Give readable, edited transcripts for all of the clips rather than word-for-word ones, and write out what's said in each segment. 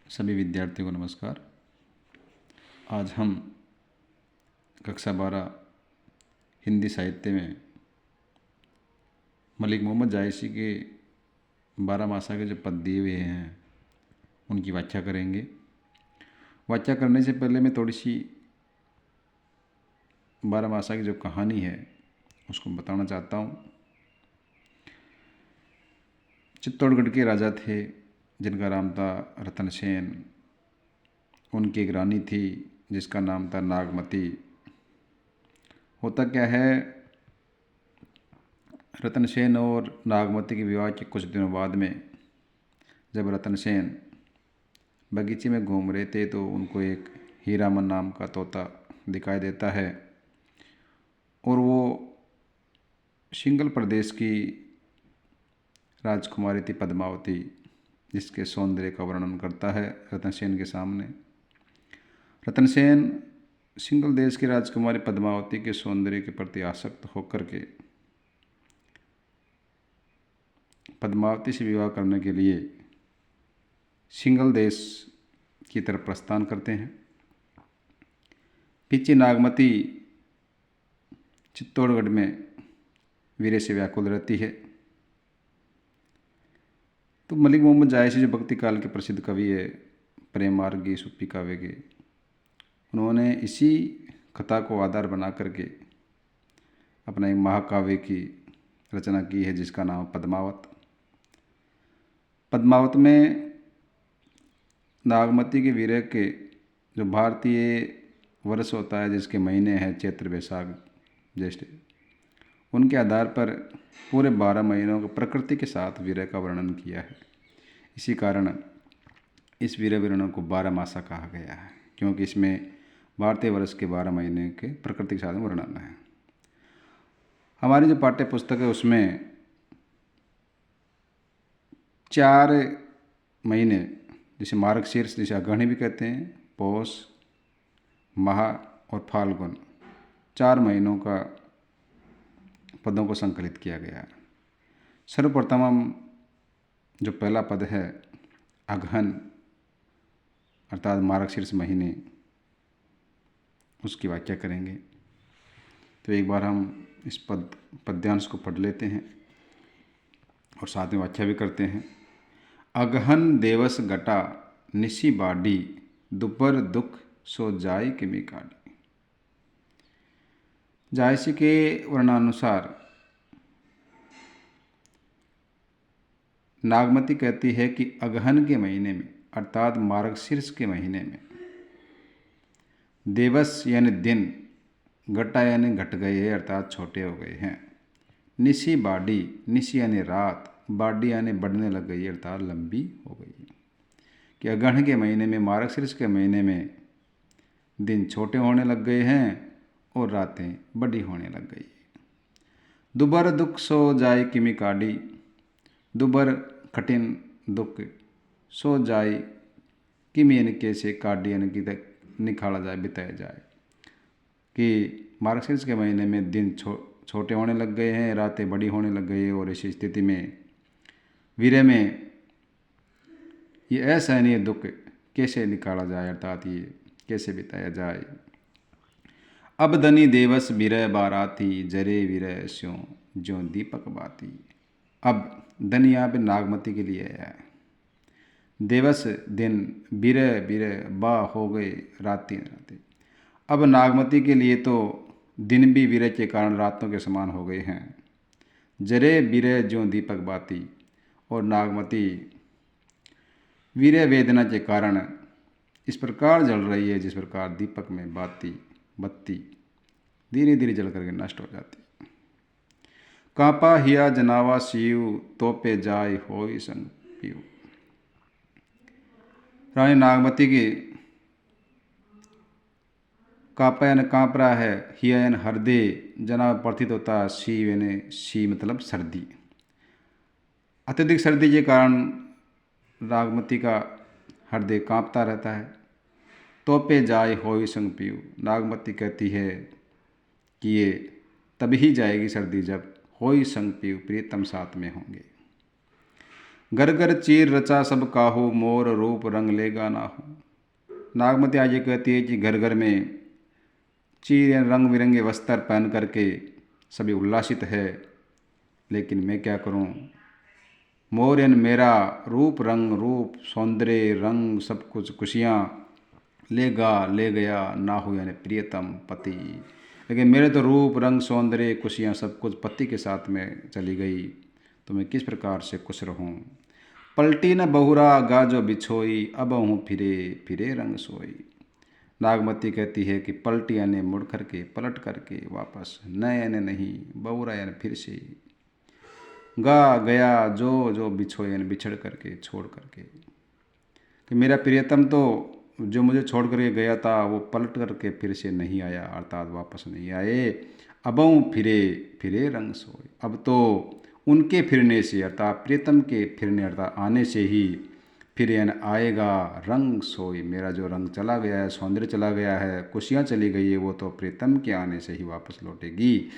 सभी विद्यार्थियों को नमस्कार। आज हम कक्षा 12 हिंदी साहित्य में मलिक मोहम्मद जायसी के 12 मासा के जो पद दिए हुए हैं उनकी व्याख्या करेंगे। व्याख्या करने से पहले मैं थोड़ी सी 12 मासा की जो कहानी है उसको बताना चाहता हूँ। चित्तौड़गढ़ के राजा थे जिनका नाम था रतन सेन। उनकी एक रानी थी जिसका नाम था नागमती। होता क्या है, रतन सेन और नागमती के विवाह के कुछ दिनों बाद में जब रतन सेन बगीचे में घूम रहे थे तो उनको एक हीरामन नाम का तोता दिखाई देता है और वो सिंघल प्रदेश की राजकुमारी थी पद्मावती, जिसके सौंदर्य का वर्णन करता है रतन सेन के सामने। रतन सेन सिंघल देश की राजकुमारी पद्मावती के सौंदर्य के प्रति आसक्त होकर के पद्मावती से विवाह करने के लिए सिंघल देश की तरफ प्रस्थान करते हैं। पीछे नागमती चित्तौड़गढ़ में वीरे से व्याकुल रहती है। तो मलिक मोहम्मद जायसी जो भक्ति काल के प्रसिद्ध कवि है, प्रेम मार्गी सूफी काव्य के, उन्होंने इसी कथा को आधार बना करके अपना एक महाकाव्य की रचना की है जिसका नाम पद्मावत। पद्मावत में नागमती के वीर्य के जो भारतीय वर्ष होता है जिसके महीने हैं चैत्र वैशाख ज्येष्ठ, उनके आधार पर पूरे 12 महीनों को प्रकृति के साथ वीर्य का वर्णन किया है। इसी कारण इस वीर्य वर्णन को 12 मासा कहा गया है, क्योंकि इसमें भारतीय वर्ष के 12 महीने के प्रकृति के साथ वर्णन है। हमारी जो पाठ्य पुस्तक है उसमें 4 महीने, जिसे मार्गशीर्ष, जिसे अग्रणी भी कहते हैं, पौष, माह और फाल्गुन, 4 महीनों का पदों को संकलित किया गया है। सर्वप्रथम हम जो पहला पद है अगहन अर्थात मार्गशीर्ष महीने, उसकी व्याख्या करेंगे। तो एक बार हम इस पद्यांश को पढ़ लेते हैं और साथ में व्याख्या भी करते हैं। अगहन देवस गटा निशी बाडी दुपर दुख सो जाय किमी काडी। जायसी के वर्णानुसार नागमती कहती है कि अगहन के महीने में अर्थात मार्गशीर्ष के महीने में देवस यानी दिन, घटा यानी घट गए हैं अर्थात छोटे हो गए हैं, निशी बाडी, निशी यानी रात, बाडी यानी बढ़ने लग गई अर्थात लंबी हो गई है। कि अगहन के महीने में, मार्गशीर्ष के महीने में दिन छोटे होने लग गए हैं और रातें बड़ी होने लग गई। दुबर दुख सो जाए किमी काडी, दुबर कठिन दुख, सो जाए किमी यानी कैसे, काडी यानी कि निकाला जाए, बिताया जाए। कि मार्गशीर्ष के महीने में दिन छोटे होने लग गए हैं, रातें बड़ी होने लग गई है और इसी स्थिति में वीर्य में ये असहनीय दुख कैसे निकाला जाए अर्थात ये कैसे बिताया जाए। अब दनी देवस विरह बाराती जरे विरह स्यों ज्यों दीपक बाती। अब धन यहाँ पे नागमती के लिए आया है। देवस दिन, विरह विरह, बा हो गए रातें रातें। अब नागमती के लिए तो दिन भी विरह के कारण रातों के समान हो गए हैं। जरे विरह ज्यों दीपक बाती, और नागमती विरह वेदना के कारण इस प्रकार जल रही है जिस प्रकार दीपक में बत्ती धीरे धीरे जल करके नष्ट हो जाती। कांपा हिया जनावा शिव तोपे जाय होई संग पीव। रानी नागमती की कांपा यानी कांप रहा है, हिया यानी हृदय, जना प्रतीत होता है, शिव यानी शी मतलब सर्दी। अत्यधिक सर्दी के कारण नागमती का हृदय कांपता रहता है। तोपे जाय होई संग पीव। नागमती कहती है कि ये तभी जाएगी सर्दी जब होई संग पीव, प्रियतम साथ में होंगे। घर घर चीर रचा सब काहू, मोर रूप रंग लेगा ना हो। नागमती आज ये कहती है कि घर घर में चीर या रंग बिरंगे वस्त्र पहन करके सभी उल्लासित है, लेकिन मैं क्या करूं? मोर यानी मेरा रूप सौंदर्य रंग सब कुछ खुशियाँ ले गया ना हो, यानी प्रियतम पति। लेकिन मेरे तो रूप रंग सौंदर्य खुशियाँ सब कुछ पति के साथ में चली गई, तो मैं किस प्रकार से खुश रहूं? पलटी न बहुरा गाजो बिछोई, अब हूँ फिरे फिरे रंग सोई। नागमती कहती है कि पलटी यानी मुड़ करके, पलट करके वापस, न यानी नहीं, बहुरा यानी फिर से, गा गया जो जो बिछोई यानी बिछड़ करके, छोड़ करके, कि मेरा प्रियतम तो जो मुझे छोड़ करके गया था वो पलट करके फिर से नहीं आया, अर्थात वापस नहीं आए। अबऊ फिरे फिरे रंग सोए, अब तो उनके फिरने से अर्थात प्रियतम के फिरने अर्थात आने से ही फिर यानी आएगा रंग सोई। मेरा जो रंग चला गया है, सौंदर्य चला गया है, खुशियाँ चली गई है, वो तो प्रियतम के आने से ही वापस लौटेगी।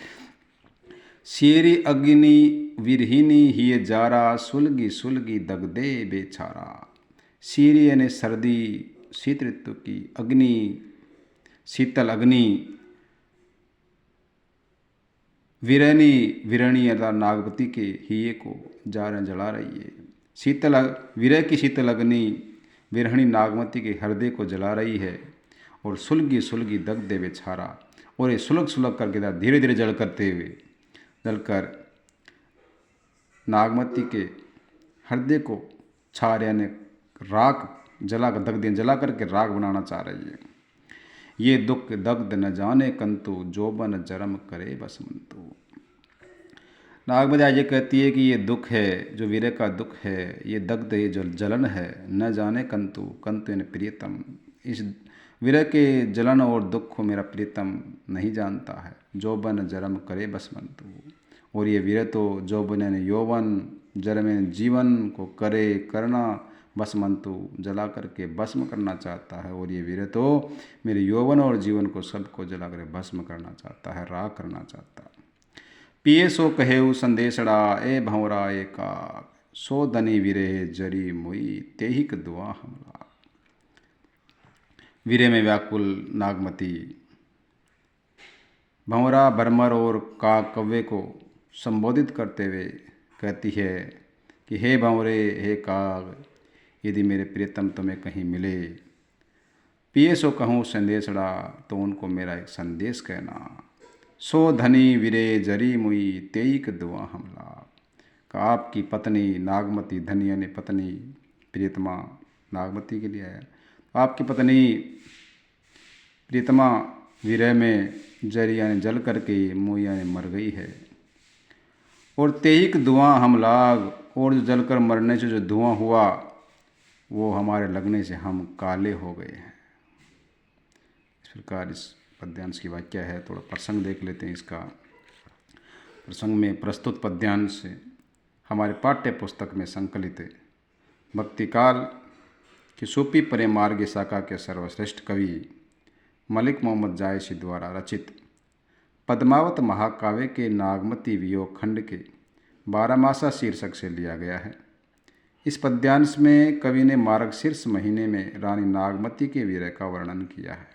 शेरी अग्नि विरहिनी ही जारा, सुलगी सुलगी दगदे बेचारा। शीरी यानी सर्दी, शीत ऋतु की, अग्नि शीतल अग्नि, विरणी विरणी अर्थात नागवती के हिये को जला रही है। शीतल विरह की शीतल अग्नि विरहणी नागमती के हृदय को जला रही है। और सुलगी सुलगी दग्धे बेचारा, और ये सुलग सुलग करके धीरे धीरे जलकर नागमती के हृदय को छार यानी राख जला करके राख बनाना चाह रही है। ये दुख दग्ध न जाने कंतु, जोबन जरम करे बसमंतु। नागमती आज ये कहती है कि ये दुख है, जो वीर का दुख है, ये दग्ध ये जो जलन है, न जाने कंतु, कंतु यानी प्रियतम, इस वीर के जलन और दुख को मेरा प्रियतम नहीं जानता है। जोबन जरम करे बसमंतु, और ये वीर तो जोबन यानी यौवन, जरम यानी जीवन को करे करना, बसमंतु जला करके भस्म करना चाहता है। और ये वीर तो मेरे यौवन और जीवन को सबको जला कर भस्म करना चाहता है, राख करना चाहता है। पिए सो कहेऊ संदेशड़ा, ए भंवरा एका, सो धनी वीरे जरी मुई, तेहिक दुआ हमला। वीरे में व्याकुल नागमती भंवरा, भरमर और काग कव्वे को संबोधित करते हुए कहती है कि हे भंवरे, हे काग, यदि मेरे प्रियतम तुम्हें कहीं मिले, पिए सो कहूँ संदेशड़ा, तो उनको मेरा एक संदेश कहना। सो धनी विरे जरी मुई, तेईक दुआ हमला। का आपकी पत्नी नागमती, धनी यानी पत्नी, प्रियतमा नागमती के लिए है, आपकी पत्नी प्रियतमा विरह में जरी यानी जल करके, मुई यानी मर गई है। और तेईक धुआं हम लाग, और जो जलकर मरने से जो धुआं हुआ वो हमारे लगने से हम काले हो गए हैं। इस प्रकार इस पद्यांश की वाक्य है। थोड़ा प्रसंग देख लेते हैं इसका। प्रसंग में प्रस्तुत पद्यांश हमारे पाठ्य पुस्तक में संकलित भक्तिकाल की सूफी प्रेम मार्ग शाखा के सर्वश्रेष्ठ कवि मलिक मोहम्मद जायसी द्वारा रचित पद्मावत महाकाव्य के नागमती वियोग खंड के 12मासा शीर्षक से लिया गया है। इस पद्यांश में कवि ने मार्गशीर्ष महीने में रानी नागमती के वीर का वर्णन किया है।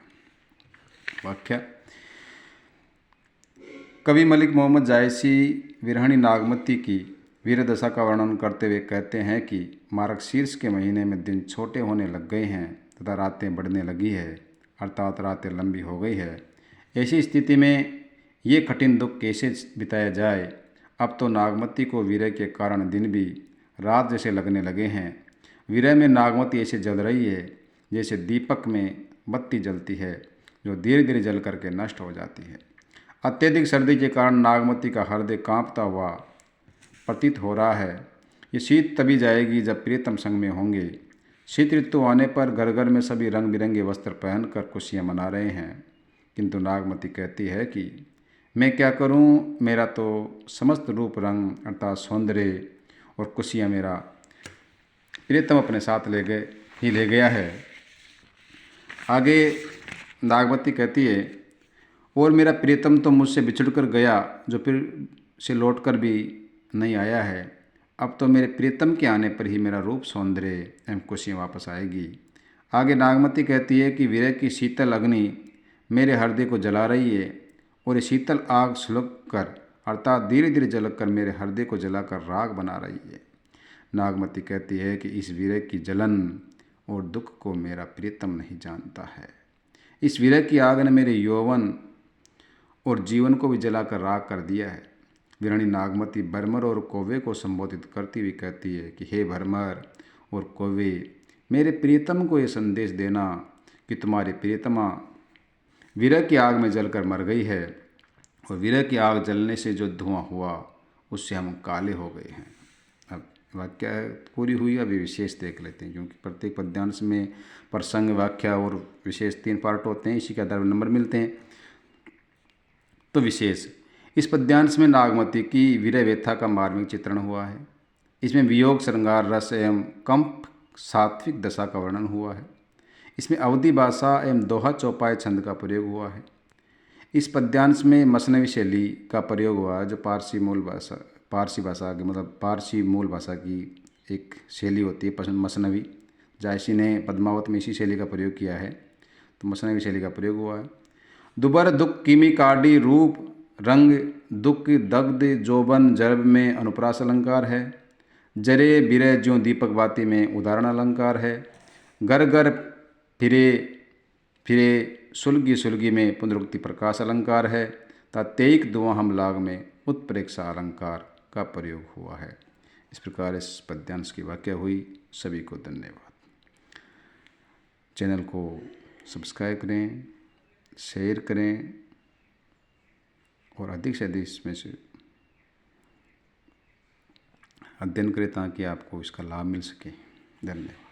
वाक्य: कवि मलिक मोहम्मद जायसी विरहणी नागमती की वीर दशा का वर्णन करते हुए कहते हैं कि मार्गशीर्ष के महीने में दिन छोटे होने लग गए हैं तथा रातें बढ़ने लगी है, अर्थात रातें लंबी हो गई है। ऐसी स्थिति में ये कठिन दुख कैसे बिताया जाए। अब तो नागमती को वीर के कारण दिन भी रात जैसे लगने लगे हैं। वीर में नागमती ऐसे जल रही है जैसे दीपक में बत्ती जलती है, जो धीरे धीरे जल करके नष्ट हो जाती है। अत्यधिक सर्दी के कारण नागमती का हृदय कांपता हुआ प्रतीत हो रहा है। ये शीत तभी जाएगी जब प्रियतम संग में होंगे। शीत ऋतु आने पर घर घर में सभी रंग बिरंगे वस्त्र पहनकर खुशियाँ मना रहे हैं, किंतु नागमती कहती है कि मैं क्या करूं, मेरा तो समस्त रूप रंग अर्थात सौंदर्य और खुशियाँ मेरा प्रियतम अपने साथ ले गया है। आगे नागमती कहती है, और मेरा प्रियतम तो मुझसे बिछड़ कर गया, जो फिर से लौट कर भी नहीं आया है। अब तो मेरे प्रियतम के आने पर ही मेरा रूप सौंदर्य एवं खुशियाँ वापस आएगी। आगे नागमती कहती है कि विरह की शीतल अग्नि मेरे हृदय को जला रही है और ये शीतल आग सुलग कर अर्थात धीरे धीरे जलक कर मेरे हृदय को जलाकर राख बना रही है। नागमती कहती है कि इस विरह की जलन और दुख को मेरा प्रियतम नहीं जानता है। इस विरह की आग ने मेरे यौवन और जीवन को भी जलाकर राख कर दिया है। वीरानी नागमती भरमर और कौवे को संबोधित करती हुई कहती है कि हे भरमर और कौवे, मेरे प्रियतम को ये संदेश देना कि तुम्हारी प्रियतमा विरह की आग में जलकर मर गई है और विरह की आग जलने से जो धुआं हुआ उससे हम काले हो गए हैं। अब वाक्य पूरी हुई, अभी विशेष देख लेते हैं, क्योंकि प्रत्येक पद्यांश में प्रसंग, व्याख्या और विशेष 3 पार्ट होते हैं, इसी के आधार पर नंबर मिलते हैं। तो विशेष इस पद्यांश में नागमती की विरह व्यथा का मार्मिक चित्रण हुआ है। इसमें वियोग, श्रृंगार, रस एवं कंप सात्विक दशा का वर्णन हुआ है। इसमें अवधि भाषा एवं दोहा चौपाई छंद का प्रयोग हुआ है। इस पद्यांश में मसनवी शैली का प्रयोग हुआ है, जो पारसी मूल भाषा की मतलब पारसी मूल भाषा की एक शैली होती है मसनवी। जायसी ने पद्मावत में इसी शैली का प्रयोग किया है, तो मसनवी शैली का प्रयोग हुआ है। दुबर दुख कीमी काडी रूप रंग दुख दग्ध जोबन जरब में अनुप्रास अलंकार है। जरे बिरह ज्यों दीपक बाती में उदाहरण अलंकार है। गर गर फिरे फिरे सुलगी सुलगी में पुनरुक्ति प्रकाश अलंकार है। तेईक दुआ हम लाग में उत्प्रेक्षा अलंकार का प्रयोग हुआ है। इस प्रकार इस पद्यांश की व्याख्या हुई। सभी को धन्यवाद। चैनल को सब्सक्राइब करें, शेयर करें और अधिक से अधिक इसमें से अध्ययन करें ताकि आपको इसका लाभ मिल सके। धन्यवाद।